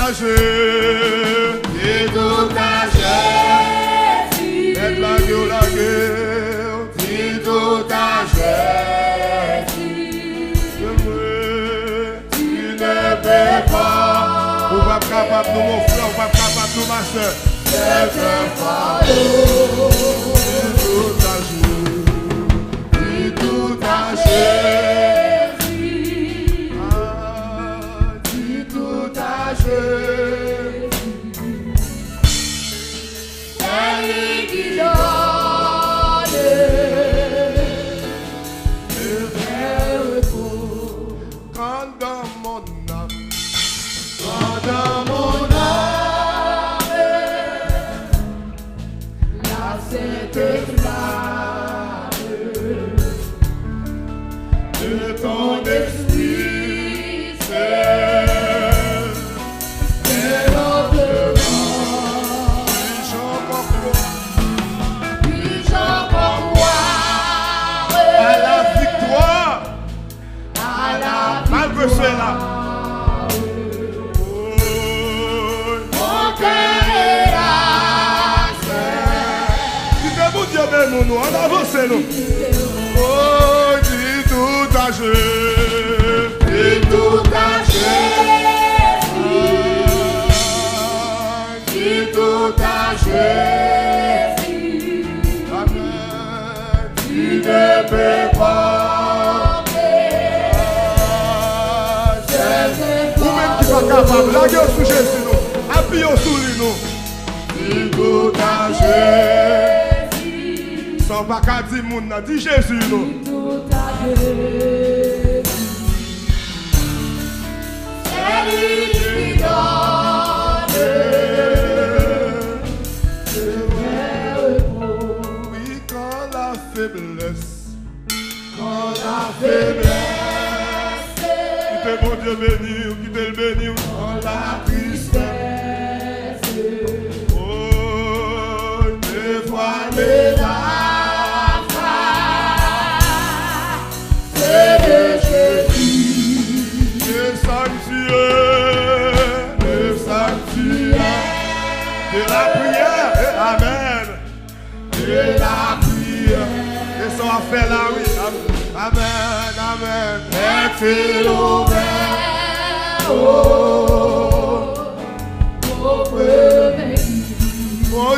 âgé, qui tout âgé, est la guerre, qui tout âgé, tu ne peux pas, ou pas capable de mon frère, ou pas capable de ma soeur, c'est un fardeau, qui tout âgé, nous, on avance nous. Oh, dis tout âgé, dis tout âgé, dis tout âgé. Amen. Tu ne peux pas. Vous-même qui pas capable, la gueule sous Jésus nous, appuyons sous lui nous. Dis tout âgé. Sans pas qu'à dire moun nan, dis Jésus nous. C'est lui qui donne le vrai repos. Oui, quand la faiblesse, qui te bon Dieu béni, ou qui te le béni, quand la tristesse, oh, des fois les larmes. De la prière, amen. De la prière, et ça va faire là, oui, amen, amen. Est-il ouvert, oh,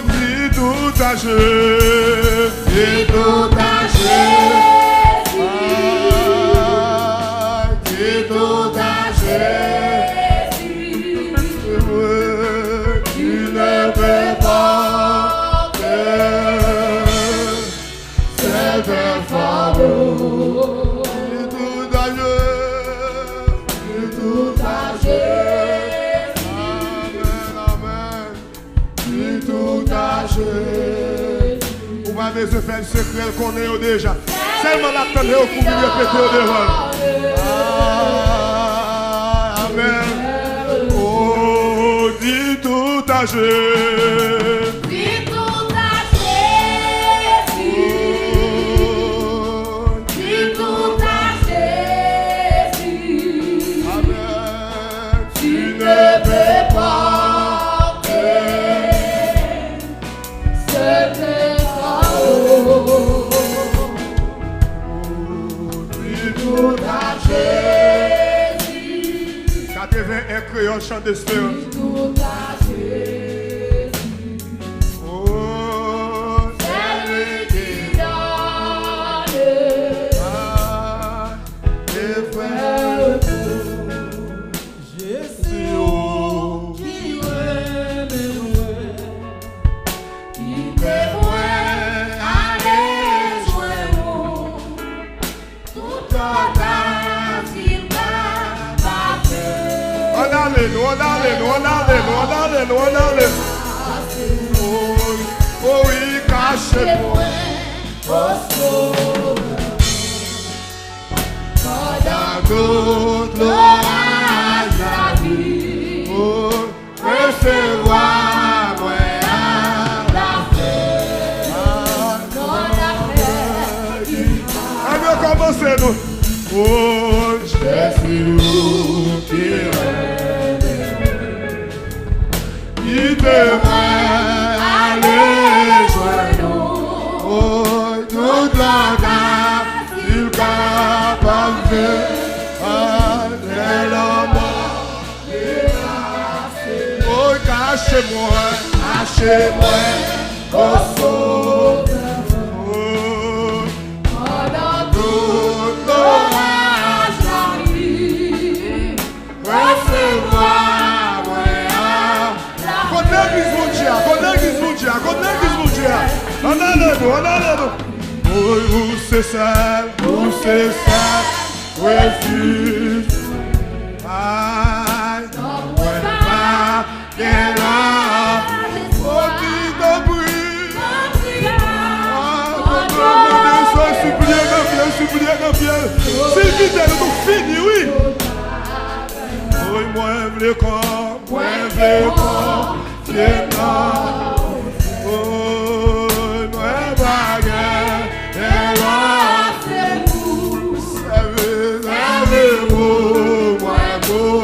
dis tout âgé, dis tout âgé, dis tout âgé. On va faire le secret qu'on est déjà. Seulement l'attendre au coup de répéter au devant. Amen. Oh, dis tout âgé. Dis tout âgé. Dis tout âgé. Amen. Tu ne peux pas. Un créole chant d'espérance. Tout à Jésus. Oh, c'est lui qui donne les frères. Jésus qui aime qui témoigne à les joindre tout en Oh oui, cachez-moi. Pendant toute l'orage la vie, oh, recevoir moi la fête. Allez, commencez nous. Oh, Jésus qui règne. cachez-moi, au sauveur. Pendant tout l'orage arrive, recevez-moi, Quand l'église vous dit, on a l'air. Vous c'est ça, refuge. Aïe, ouais, pas, qu'elle a, c'est fidèle, nous fini, oui. Oui, moi, le corps, c'est oh, moi, baguette, et là, savez-vous, moi, beau,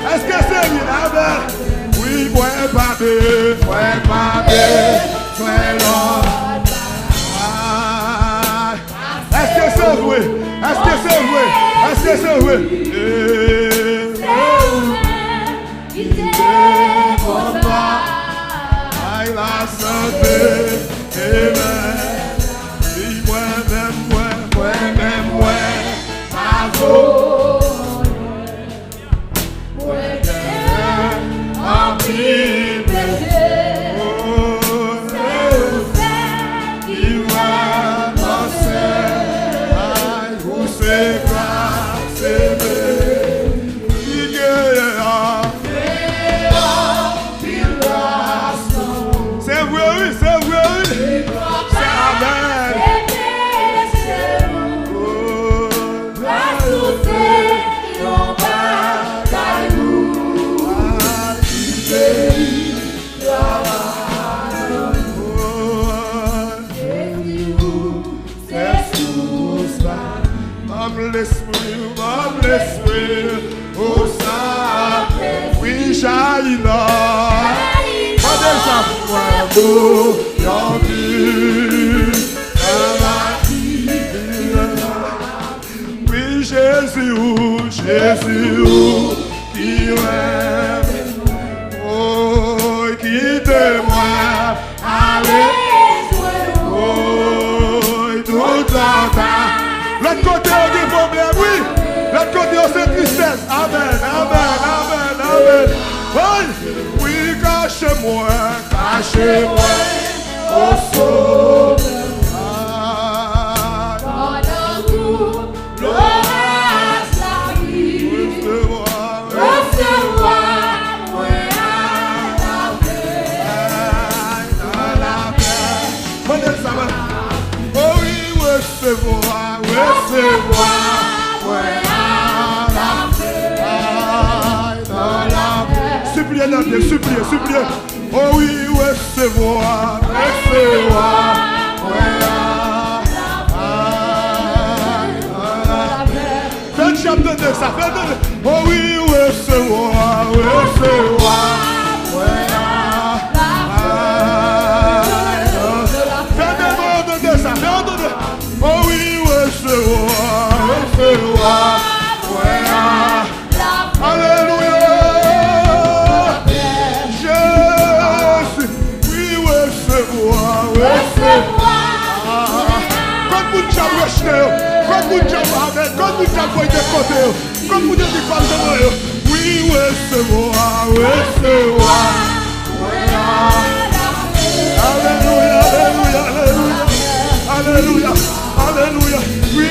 est-ce que c'est une abeille? Oui, moi, baguette, sois là. Est-ce que c'est vrai? Aïe, la santé, amen. Dis-moi, même, l'esprit, oh ça, oui, jaillit là. Oui, Jésus, qui m'aime, oh, quittez-moi, allez, oh, tout l'entend. L'autre côté, on dit problème, oui. L'autre côté, on sait tristesse. Amen. Oui, cachez-moi, au sauveur. pendant tout l'orage arrive, recevez-moi, oh oui, recevez-moi, suppliez. Oh oui, recevez-moi, faites chanter de ça, oh oui, recevez-moi, faites demande de ça, oh oui, recevez-moi, alléluia. Quand vous avez oui, alléluia. Oui,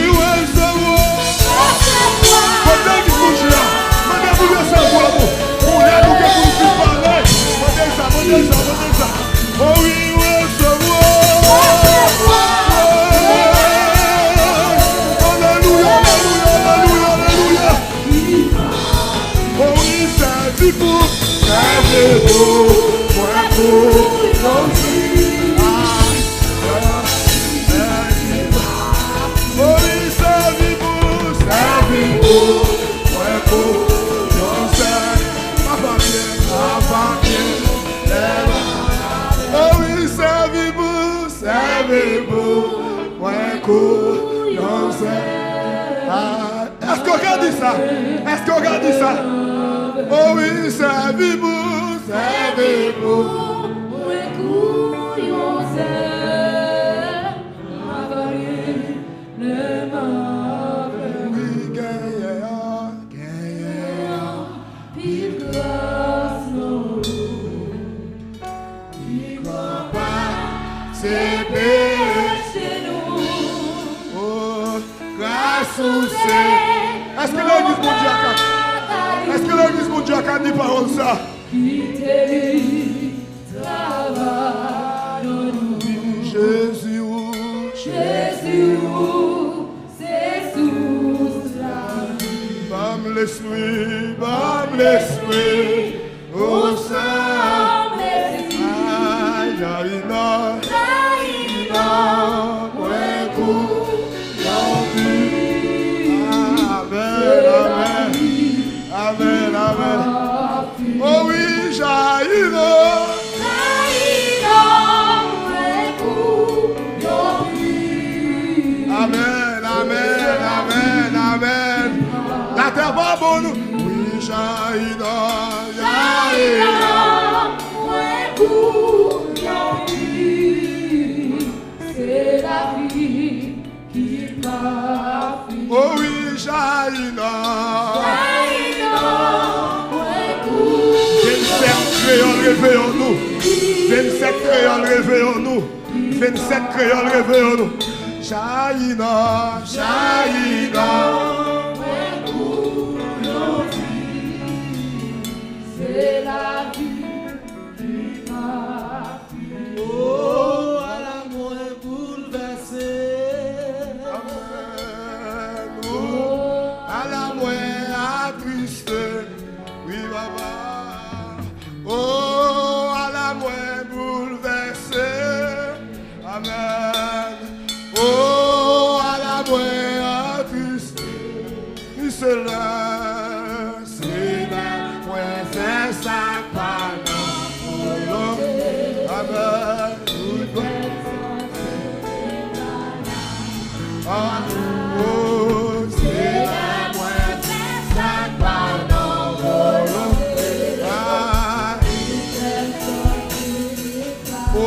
oh oui, Est-ce qu'on regarde ça? Est-ce qu'on regarde ça? Oh oui, servez-vous, servez-vous. C'est péché nous. Oh, grâce au Seigneur. Est-ce que l'église mon Dieu a Est-ce que l'église mon Dieu a dit parole ça? Jésus, Jésus, c'est sous la vie. Bam l'esprit, au sein. Amen, amen. Oh oui, jaillira. Amen, amen, amen, amen. La terre va bon nous. Oui, jaillira, jaillira. C'est la vie qui m'a fait. Oh oui, jaillira. 27 créoles réveillons-nous. 27 créoles réveillons-nous. 27 créoles réveillons-nous. Jaïna, Jaïna. C'est la vie qui m'a fait. Oh, à la moins bouleversée. Amen. Oh, à la moins attristée. Oui, Baba. Oh, à la moins bouleversée. Amen. Oh, à la moins attristée. C'est là, moins fait ça par nous. Amen. Oh, c'est là, moins fait ça par nous. Oh,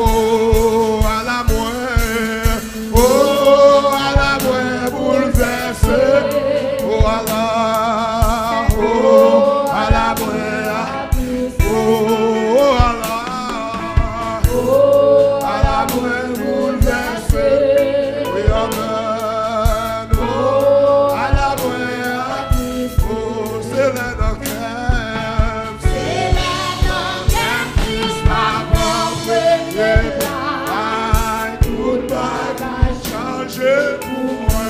à la moins bouleversée. Oh, à la moins, bouleversée. Oui, amen. Oh, à la moins, c'est là dans qu'elle. C'est là dans qu'elle, Christ m'a compris. Tout bagage changé pour moi.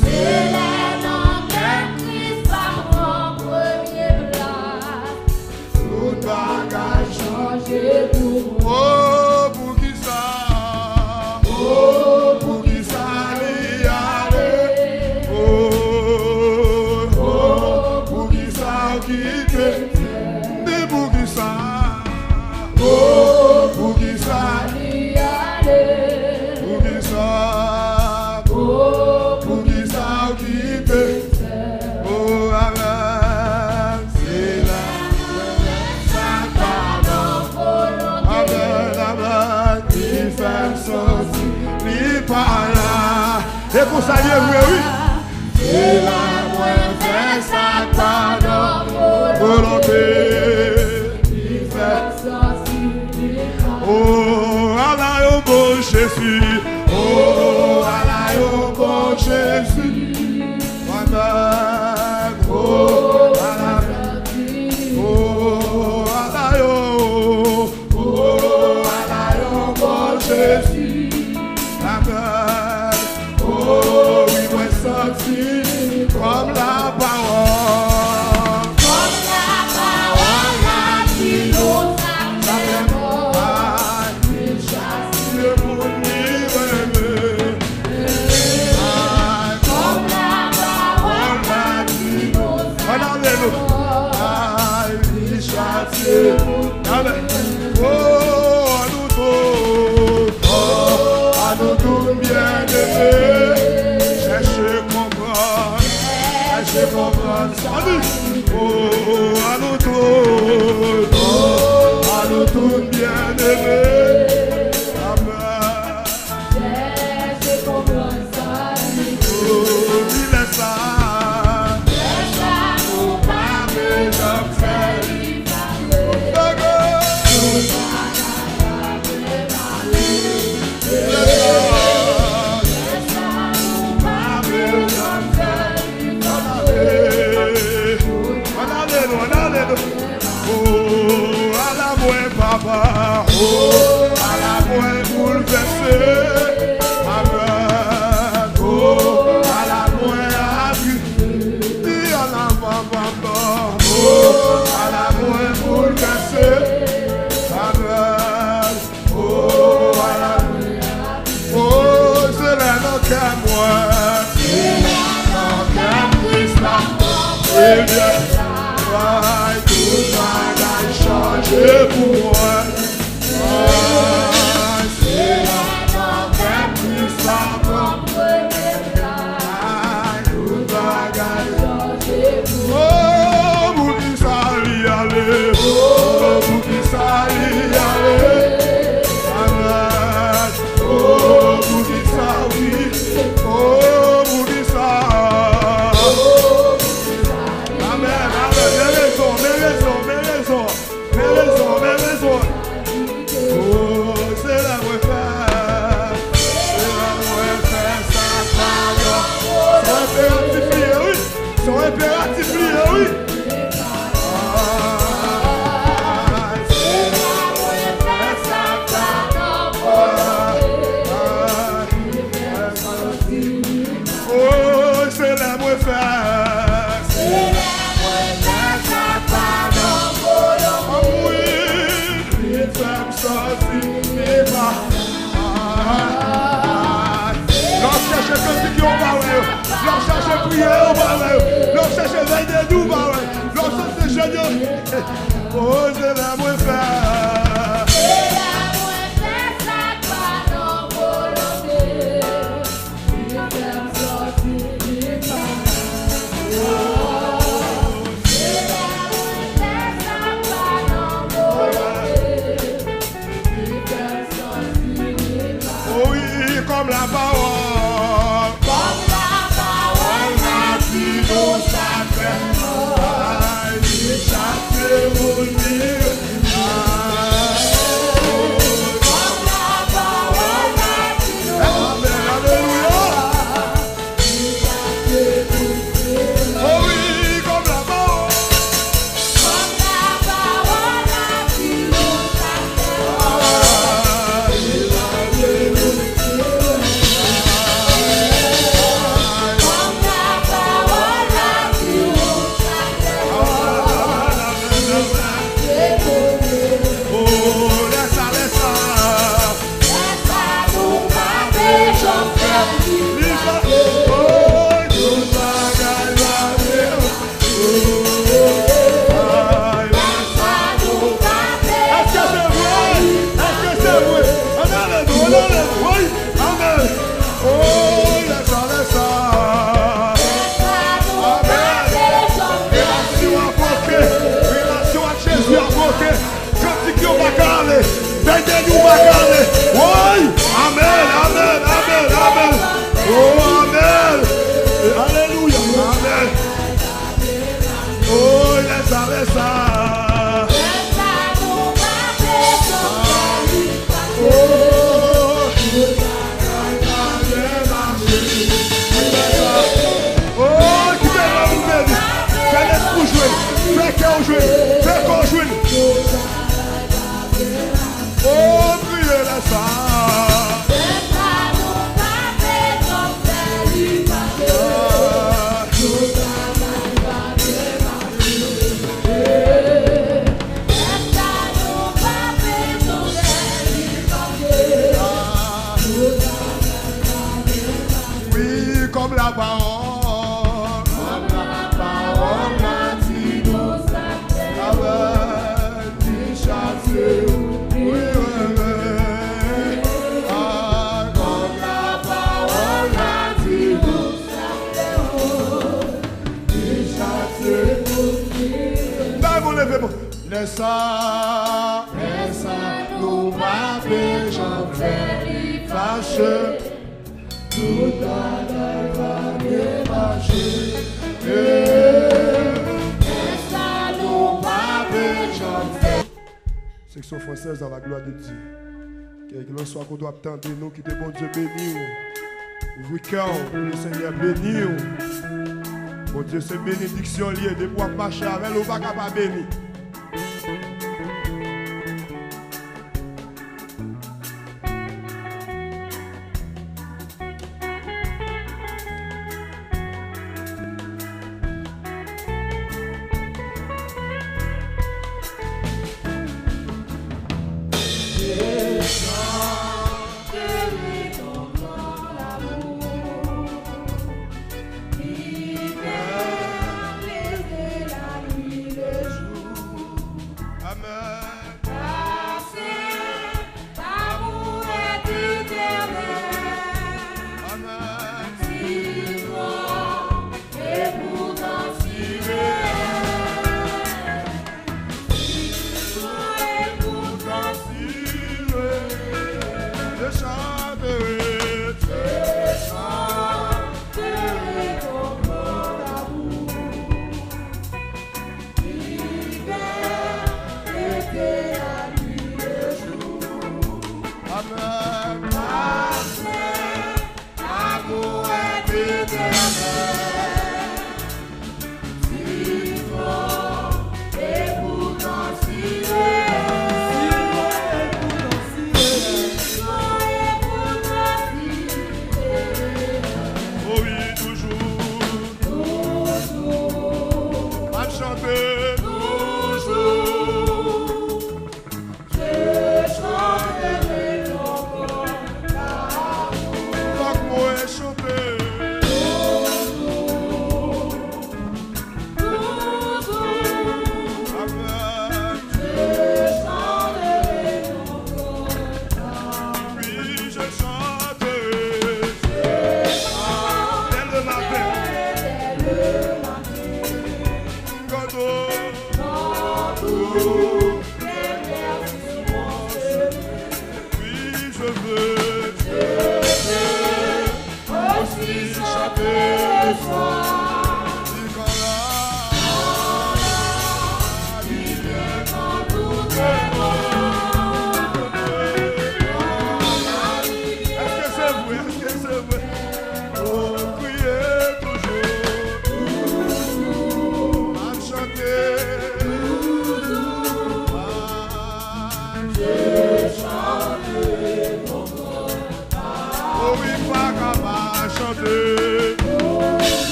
C'est là dans qu'elle, Christ m'a compris. Tout bagage changé pour moi. Oh, pour qui ça? Oh, pour qui ça y aller? Oh, pour qui ça quitter? Mais pour qui ça? Oh, pour qui ça y aller? Pour qui ça? Oh, pour qui ça quitter? Oh, amen. C'est là, ça pardon. Amen, amen. Il fait sortir, il parle là. Et pour ça, oui. C'est là, moi, fait ça pardon. Volonté. Oh, ala yo bon Jésus. Oh, ala yo bon Jésus. Amen. Oh, ala yo. Oh, ala yo bon Jésus. Amen. Oh, oui, moi sorti comme la parole. Comme la parole, la silence. Comme Oh, à nous tous bien-aimés. Amen. C'est comme ça. Oh, il est ça. Nous pas besoin de faire. Oh, à la moins papa, oh, à la moins bouleversé, amen, oh, à la moins abus, dis à la maman, oh, à la moins bouleversé, amen, oh, à la oh, c'est la note à moi, c'est la note à Christ, et bien, tout va changer pour moi. C'est la nouvelle puissance. Tout va changer pour moi. Oh, vous qui s'allez aller. Oh, vous qui s'allez aller. Amen. Oh, vous qui s'allez. Oh, vous qui s'allez. Amen. Amen. Mes raisons. Oh, c'est la vraie femme. C'est la vraie femme, ça parle. Son impératif lié, oui. Son impératif lié, oui. C'est la vraie femme, ça parle. Oh, c'est la vraie femme. C'est la vraie femme, ça parle. Femme sortie, mais pas. L'on cherche cantique, on va voir. L'on cherche prière, on va voir. L'on cherche veille de nous, on va voir. L'on cherche Seigneur. Oh, c'est la moins faire. C'est la moins faire, ça part en volonté. Il femme sortie, mais pas. C'est la moins faire, ça part en volonté. Oui, comme la parole. Comme la parole n'a dit nous sacrements. Il chasse mon Dieu. Comme la parole n'a dit nous Alléluia. Oh oui, comme la parole. Comme la parole n'a dit nous sacrements. Oui, amen, amen, amen, amen. Oh, amen. Alléluia, amen. Oh, laisse ça. Oh, qui fait la nouvelle. Fais l'esprit jouer. Fais qu'on joue. Fais qu'on joue. Oh, priez la ça. Oui, comme la parole. Comme la parole m'a dit nous avec du chasseur. Oui, oui, oui. Ah, comme la parole m'a dit nous du chasseur. ça, nous pas j'en fais fâcheux. Tout va démarcher. Nous pas j'en fais. Section française dans la gloire de Dieu. Quel que soit qu'on doit attendre nous, qui te bon Dieu béni. Oui, cœur, le Seigneur béni. Bon Dieu, c'est bénédiction liée. De pouvoir marcher avec nous, pas capable béni.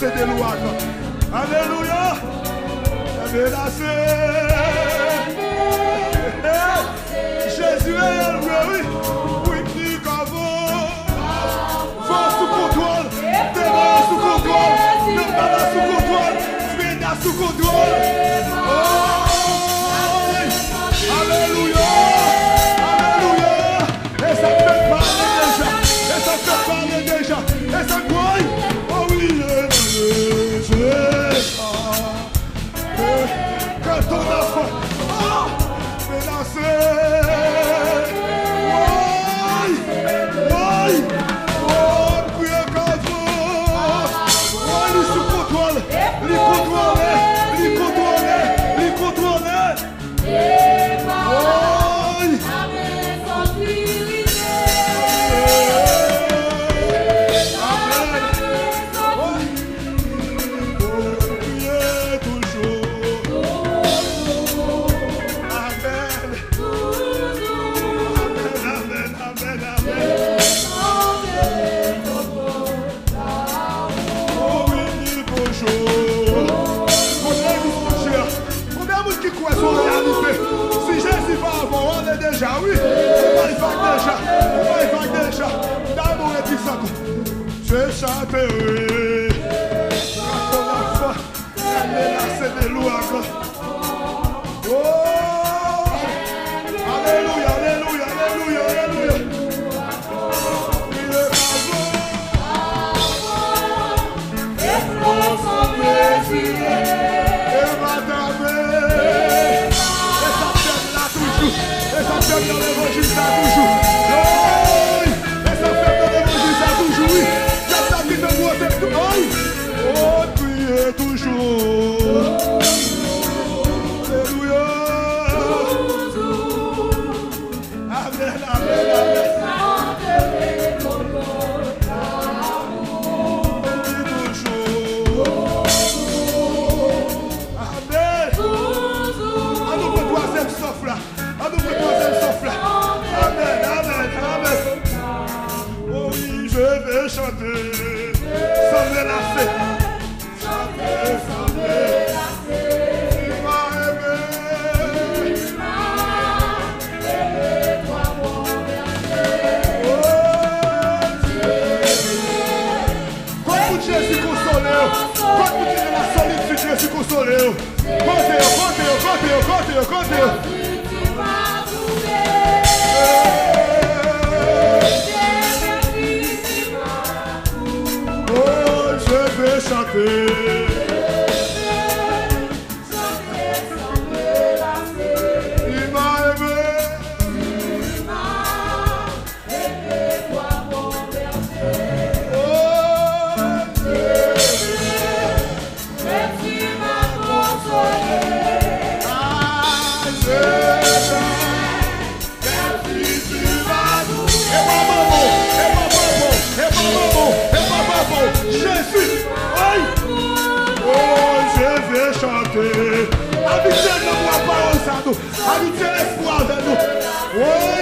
menacé de l'ouate. Alléluia. Menacé. Jésus est élevé, oui. Oui, qui qu'avant. Force sous contrôle. Démon sous contrôle. Démon sous contrôle. Spéda sous contrôle. Oh. Alléluia. Alléluia. Et ça fait parler déjà. Et ça fait parler déjà. Et ça croit. Oh oui, que ton enfant. Oh, menacé. Oui. Oh, puis qu'avant. Oh, il est sous contrôle. Il contrôle. Si Jésus va avant, on est déjà, oui. On va y faire déjà. D'amour et tout ça. Je chanterai. Quand on a faim, elle est là, c'est des louanges. Oh! Alléluia, alléluia, alléluia, alléluia. Il est avant. Et pour son plaisir. Et madame. Et ça fait dans l'évangile, ça toujours. Oui. Et ça fait dans l'évangile, ça toujours. Oui. C'est ça qui te voit tout. Oui. Oh, priez toujours. Alléluia. Amen, amen, amen. Amen. On ouvre le troisième souffle là. Amen, amen, amen. Oh oui, je vais chanter sans me lasser. Chanter sans me lasser. Tu m'as aimé. Toi mon berger. Oh Jésus. Quand vous Jésus consolé, quand vous dites la solitude, Jésus consolé. Comptez. Oh, je vais chanter. Il m'a aimé. Toi mon berger. Oh, tu m'as consolé. Jésus, oui. Oh, je vais chanter. Habitez ne voit pas aux ados. Habitez l'espoir de nous. Oui.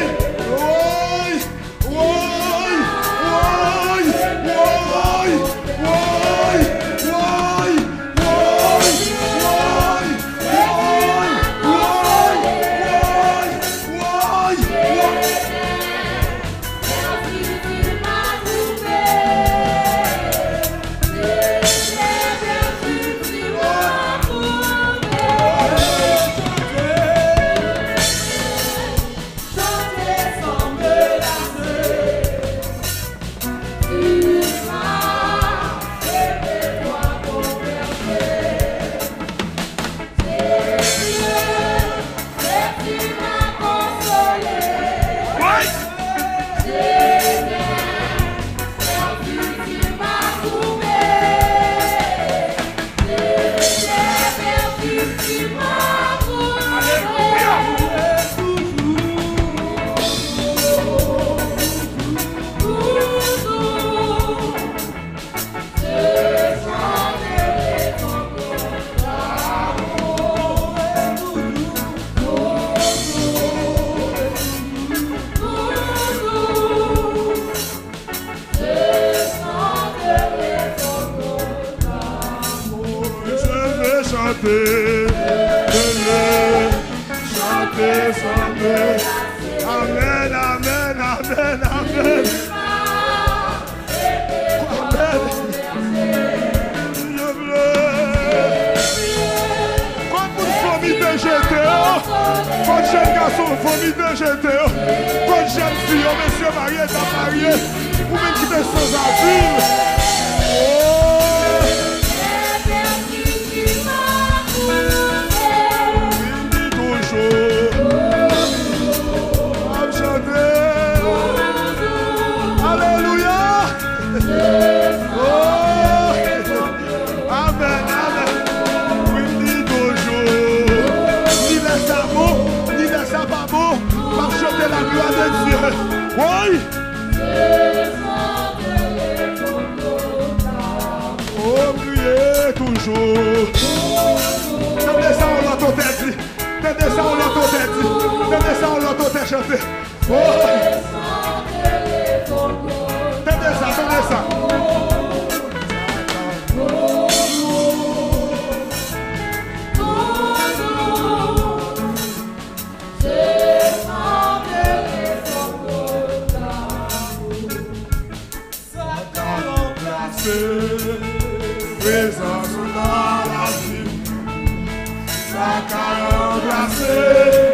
chanter, chanter, chanter. Amen, amen, amen, amen. Quand jeune garçon, famille de jeter. Quand jeune fille, monsieur marié, t'as marié. Ou même qui est sans asile. Oh! Il dit toujours. On chanter. Alléluia. Oh! Amen, amen. Il dit toujours. Ni laisse ça beau, ni laisse ça pas beau. Par chanter la gloire de Dieu. Oui. Oh, priez toujours. Tenez ça, on l'entend tête. Tenez ça, on l'entôt tête. Tenez ça, on l'entôt tête chanter. Oh. Tenez ça, tenez ça. Présence dans la vie, ça qu'a remplacé.